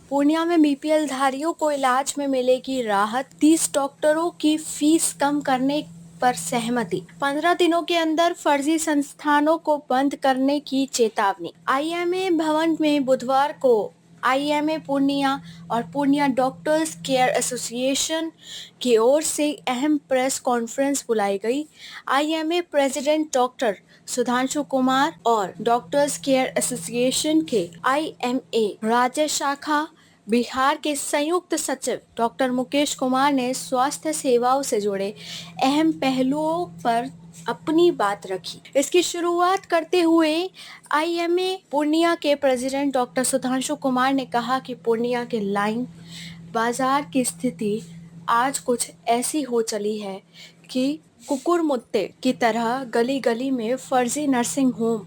पूर्णिया में बीपीएल धारियों को इलाज में मिलेगी राहत। 30 डॉक्टरों की फीस कम करने पर सहमति। 15 दिनों के अंदर फर्जी संस्थानों को बंद करने की चेतावनी। आईएमए भवन में बुधवार को आईएमए पूर्णिया और पूर्णिया डॉक्टर्स केयर एसोसिएशन की ओर से अहम प्रेस कॉन्फ्रेंस बुलाई गई। IMA president doctor Sudhanshu Kumar और डॉक्टर्स केयर एसोसिएशन के आईएमए राज्य शाखा बिहार के संयुक्त सचिव डॉक्टर मुकेश कुमार ने स्वास्थ्य सेवाओं से जुड़े अहम पहलुओं पर अपनी बात रखी। इसकी शुरुआत करते हुए आईएमए पूर्णिया के प्रेसिडेंट डॉक्टर सुधांशु कुमार ने कहा कि पूर्णिया के लाइन बाजार की स्थिति आज कुछ ऐसी हो चली है कि कुकुरमुत्ते की तरह गली गली में फर्जी nursing home,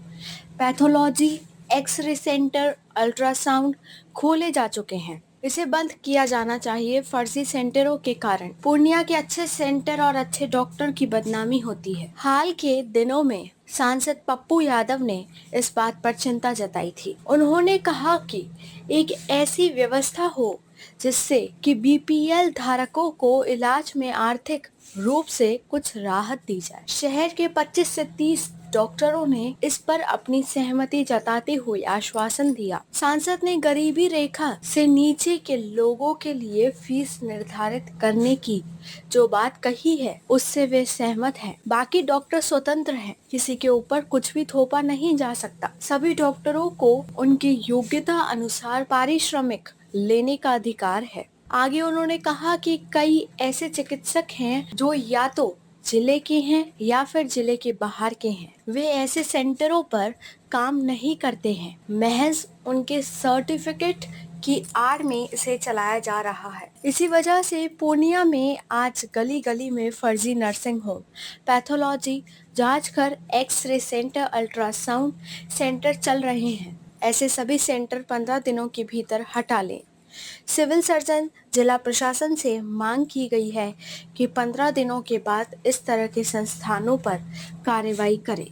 pathology, x-ray centre, ultrasound खोले जा चुके हैं। इसे बंद किया जाना चाहिए। फर्जी सेंटरों के कारण पूर्णिया के अच्छे सेंटर और अच्छे डॉक्टर की बदनामी होती है। हाल के दिनों में सांसद पप्पू यादव ने इस बात पर चिंता जताई थी। उन्होंने कहा कि एक ऐसी व्यवस्था हो जिससे कि बीपीएल धारकों को इलाज में आर्थिक रूप से कुछ राहत दी जाए। शहर के 25 से 30 डॉक्टरों ने इस पर अपनी सहमति जताते हुए आश्वासन दिया। सांसद ने गरीबी रेखा से नीचे के लोगों के लिए फीस निर्धारित करने की जो बात कही है उससे वे सहमत हैं। बाकी डॉक्टर स्वतंत्र हैं, किसी के ऊपर कुछ भी थोपा नहीं जा सकता। सभी डॉक्टरों को उनकी योग्यता अनुसार पारिश्रमिक लेने का अधिकार है। आगे उन्होंने कहा कि कई ऐसे चिकित्सक हैं जो या तो जिले के हैं या फिर जिले के बाहर के हैं। वे ऐसे सेंटरों पर काम नहीं करते हैं, महज उनके सर्टिफिकेट की आड़ में इसे चलाया जा रहा है। इसी वजह से पूर्णिया में आज गली गली में फर्जी नर्सिंग होम, पैथोलॉजी, जांच घर, एक्सरे सेंटर, अल्ट्रासाउंड सेंटर चल रहे हैं। ऐसे सभी सेंटर 15 दिनों के भीतर हटा लें। सिविल सर्जन जिला प्रशासन से मांग की गई है कि 15 दिनों के बाद इस तरह के संस्थानों पर कार्रवाई करें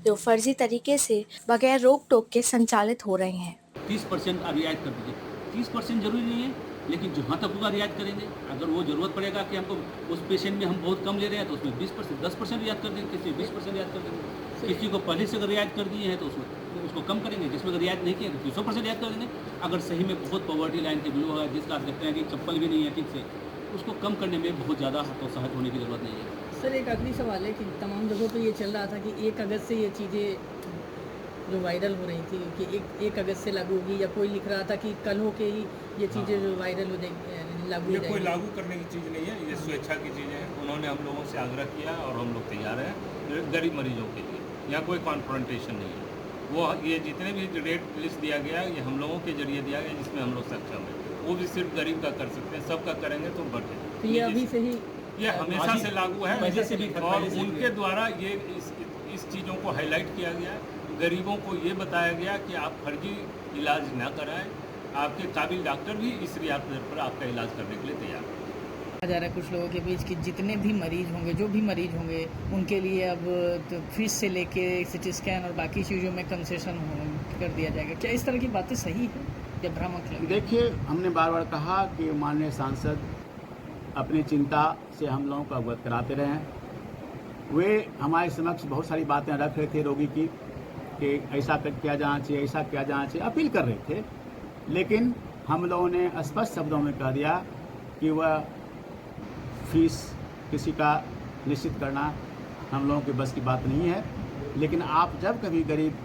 जो फर्जी तरीके से बगैर रोक टोक के संचालित हो रहे हैं। 30% रियायत कर दीजिए। 30% जरूरी नहीं है, लेकिन जहाँ तक होगा रियायत करेंगे। अगर वो ज़रूरत पड़ेगा कि हमको उस पेशेंट में हम बहुत कम ले रहे हैं तो उसमें 20% 10% रियायत कर देंगे, किसी 20% रियायत कर देंगे। किसी को पहले से अगर रियायत कर दिए हैं तो उसको कम करेंगे, जिसमें अगर रियायत नहीं किया तो 200% रियायत कर देंगे। अगर सही में बहुत पॉवर्टी लाइन के बिलो है, जिसका आप देखते हैं कि चप्पल भी नहीं है ठीक से, उसको कम करने में बहुत ज़्यादा हतोत्साहित होने की ज़रूरत नहीं है। सर एक आखिरी सवाल है कि तमाम जगहों पे ये चल रहा था कि 1 अगस्त से ये चीज़ें जो वायरल हो रही थी कि 1 अगस्त से लागू होगी, या कोई लिख रहा था कि कल हो के ही ये चीज़ें जो वायरल हो जाएगी, लागू हो जाएगी। कोई लागू करने की चीज़ नहीं है, ये स्वेच्छा की चीज़ें हैं। उन्होंने हम लोगों से आग्रह किया और हम लोग तैयार हैं गरीब मरीजों के लिए। यहाँ कोई कॉन्फ्रंटेशन नहीं है। वो ये जितने भी रेट लिस्ट दिया गया ये हम लोगों के जरिए दिया गया, जिसमें हम लोग सक्षम हैं। वो भी सिर्फ गरीब का कर सकते हैं, सबका करेंगे तो बढ़े। तो ये अभी से ही ये हमेशा से लागू है और उनके द्वारा ये इस चीज़ों को हाईलाइट किया गया। गरीबों को ये बताया गया कि आप फर्जी इलाज ना कराएं, आपके काबिल डॉक्टर भी इस रियायत दर पर आपका इलाज करने के लिए तैयार हैं। कहा जा रहा है कुछ लोगों के बीच कि जितने भी मरीज होंगे, जो भी मरीज होंगे, उनके लिए अब तो फीस से लेके सिटी स्कैन और बाकी चीज़ों में कंसेशन कर दिया जाएगा। क्या इस तरह की बातें सही है या भ्रामक लगे? देखिए, हमने बार बार कहा कि माननीय सांसद अपनी चिंता से हम लोगों को अवगत कराते रहे हैं। वे हमारे समक्ष बहुत सारी बातें रख रहे थे रोगी की कि ऐसा किया जाना चाहिए, ऐसा किया जाना चाहिए, अपील कर रहे थे। लेकिन हम लोगों ने स्पष्ट शब्दों में कह दिया कि वह फीस किसी का निश्चित करना हम लोगों के बस की बात नहीं है। लेकिन आप जब कभी गरीब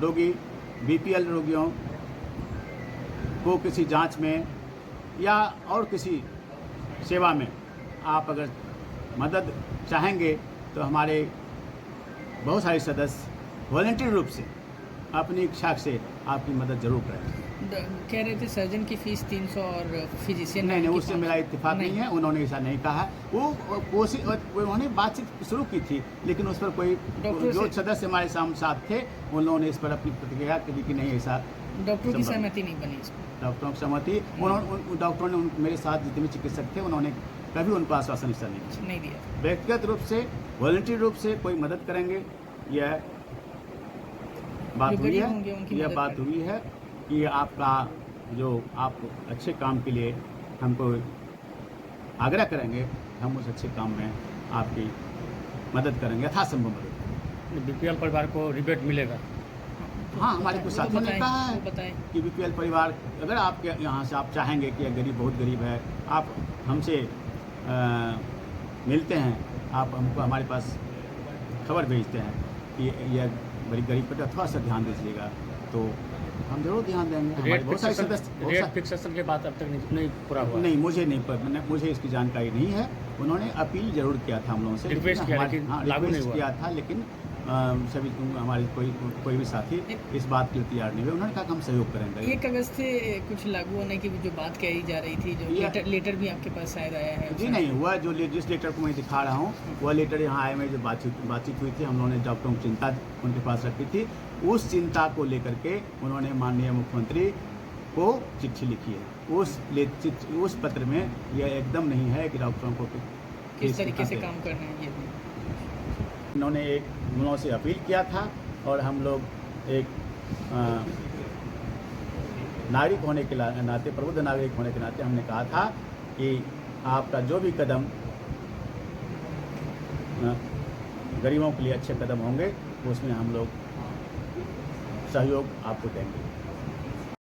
रोगी, बीपीएल रोगियों को किसी जांच में या और किसी सेवा में आप अगर मदद चाहेंगे तो हमारे बहुत सारे सदस्य वॉलंटियर रूप से अपनी इच्छा से आपकी मदद जरूर करें। कह रहे थे सर्जन की फीस 300 और फिजिशियन नहीं, उससे मेरा इत्तेफाक नहीं है। उन्होंने ऐसा नहीं कहा। वो कोशिश उन्होंने बातचीत शुरू की थी, लेकिन उस पर कोई जो सदस्य हमारे साथ थे उन लोगों ने इस पर अपनी प्रतिक्रिया दी कि नहीं, ऐसा डॉक्टरों की सहमति नहीं बनी। डॉक्टरों की सहमति डॉक्टरों ने मेरे साथ जितने भी चिकित्सक थे उन्होंने कभी उनको आश्वासन ऐसा नहीं दिया। व्यक्तिगत रूप से, वॉलंटियर रूप से कोई मदद करेंगे, यह बात हुई है कि आपका जो आप अच्छे काम के लिए हमको आग्रह करेंगे, हम उस अच्छे काम में आपकी मदद करेंगे, यथासंभव मदद करेंगे। बीपीएल परिवार को रिबेट मिलेगा। हाँ, हमारे कुछ साथियों ने कहा है बताएं। कि बीपीएल परिवार, अगर आपके यहाँ से आप चाहेंगे कि गरीब बहुत गरीब है, आप हमसे मिलते हैं, आप हमको हमारे पास खबर भेजते हैं कि यह बड़ी गरीब पर थोड़ा सा ध्यान दीजिएगा, तो हम जरूर ध्यान देंगे। हमारे बहुत सारे सदस्य रेट फिक्सेशन के बाद अब तक नहीं पूरा हुआ। नहीं, मुझे इसकी जानकारी नहीं है। उन्होंने अपील जरूर किया था हम लोगों से, रिक्वेस्ट किया, लेकिन लागू नहीं हुआ किया था, लेकिन सभी हमारे कोई भी साथी इस बात के लिए तैयार नहीं हुए। उन्होंने कहा कि हम सहयोग करेंगे। 1 अगस्त से कुछ लागू होने की जो बात कही जा रही थी, जो लेटर भी आपके पास शायद आया है। जी नहीं, हुआ जो जिस लेटर को मैं दिखा रहा हूँ, वह लेटर यहाँ आए में जो बातचीत हुई थी, हम लोगों ने डॉक्टरों की चिंता उनके पास रखी थी, उस चिंता को लेकर के उन्होंने माननीय मुख्यमंत्री को चिट्ठी लिखी है। उस पत्र में यह एकदम नहीं है कि डॉक्टरों को किस तरीके से काम करना है। ये उन्होंने हम लोगों से अपील किया था, और हम लोग एक नागरिक होने के नाते, प्रबुद्ध नागरिक होने के नाते हमने कहा था कि आपका जो भी कदम गरीबों के लिए अच्छे कदम होंगे, उसमें हम लोग सहयोग आपको देंगे।